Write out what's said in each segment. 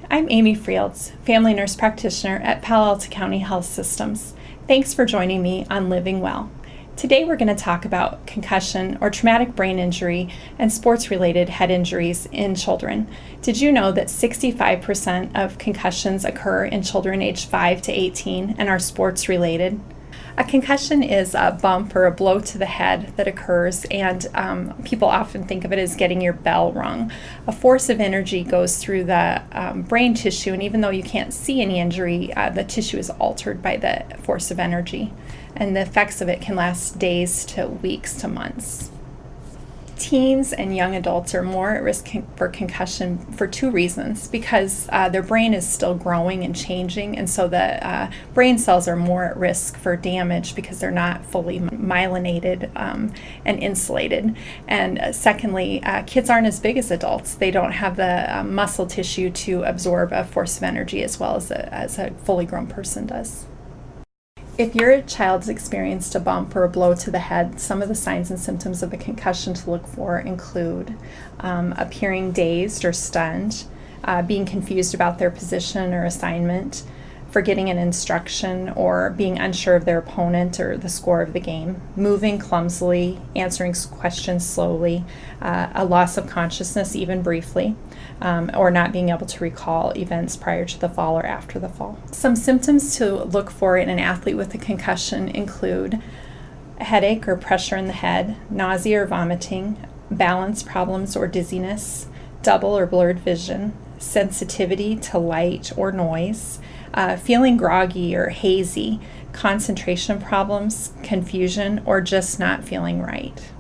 I'm Amy Frields, Family Nurse Practitioner at Palo Alto County Health Systems. Thanks for joining me on Living Well. Today we're going to talk about concussion or traumatic brain injury and sports-related head injuries in children. Did you know that 65% of concussions occur in children aged 5 to 18 and are sports-related? A concussion is a bump or a blow to the head that occurs, and people often think of it as getting your bell rung. A force of energy goes through the brain tissue, and even though you can't see any injury, the tissue is altered by the force of energy, and the effects of it can last days to weeks to months. Teens and young adults are more at risk for concussion for two reasons. Because their brain is still growing and changing, and so the brain cells are more at risk for damage because they're not fully myelinated and insulated. And secondly, kids aren't as big as adults. They don't have the muscle tissue to absorb a force of energy as well as a fully grown person does. If your child's experienced a bump or a blow to the head, some of the signs and symptoms of a concussion to look for include appearing dazed or stunned, being confused about their position or assignment, forgetting an instruction or being unsure of their opponent or the score of the game, moving clumsily, answering questions slowly, a loss of consciousness even briefly, or not being able to recall events prior to the fall or after the fall. Some symptoms to look for in an athlete with a concussion include a headache or pressure in the head, nausea or vomiting, balance problems or dizziness, double or blurred vision, sensitivity to light or noise, feeling groggy or hazy, concentration problems, confusion, or just not feeling right.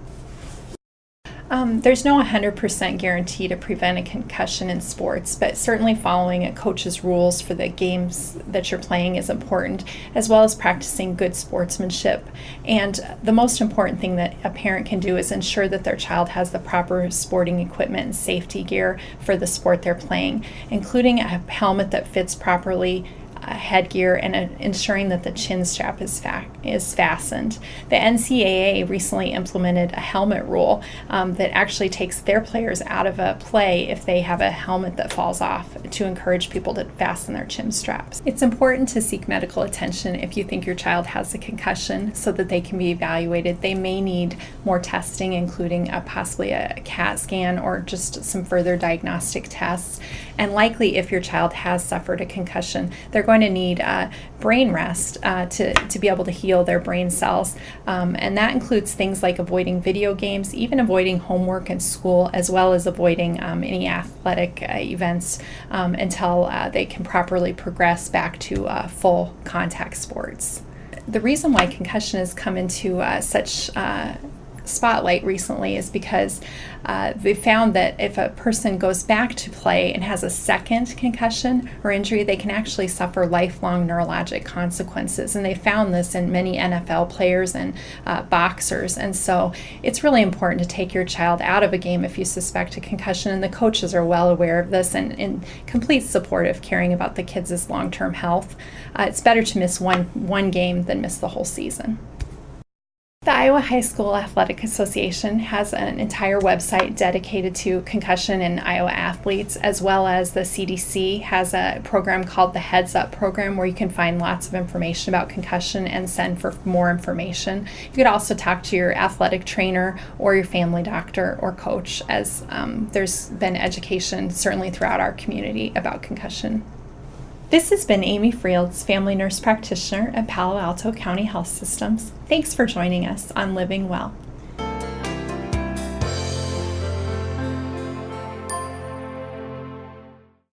There's no 100% guarantee to prevent a concussion in sports, but certainly following a coach's rules for the games that you're playing is important, as well as practicing good sportsmanship. And the most important thing that a parent can do is ensure that their child has the proper sporting equipment and safety gear for the sport they're playing, including a helmet that fits properly, headgear, and ensuring that the chin strap is fastened. The NCAA recently implemented a helmet rule that actually takes their players out of a play if they have a helmet that falls off, to encourage people to fasten their chin straps. It's important to seek medical attention if you think your child has a concussion so that they can be evaluated. They may need more testing, including possibly a CAT scan or just some further diagnostic tests. And likely, if your child has suffered a concussion, they're going to need brain rest to be able to heal their brain cells. And that includes things like avoiding video games, even avoiding homework in school, as well as avoiding any athletic events until they can properly progress back to full contact sports. The reason why concussion has come into such spotlight recently is because they found that if a person goes back to play and has a second concussion or injury, they can actually suffer lifelong neurologic consequences. And they found this in many NFL players and boxers. And so it's really important to take your child out of a game if you suspect a concussion. And the coaches are well aware of this and in complete support of caring about the kids' long-term health. It's better to miss one game than miss the whole season. The Iowa High School Athletic Association has an entire website dedicated to concussion in Iowa athletes, as well as the CDC has a program called the Heads Up program where you can find lots of information about concussion and send for more information. You could also talk to your athletic trainer or your family doctor or coach, as there's been education certainly throughout our community about concussion. This has been Amy Frields, Family Nurse Practitioner at Palo Alto County Health Systems. Thanks for joining us on Living Well.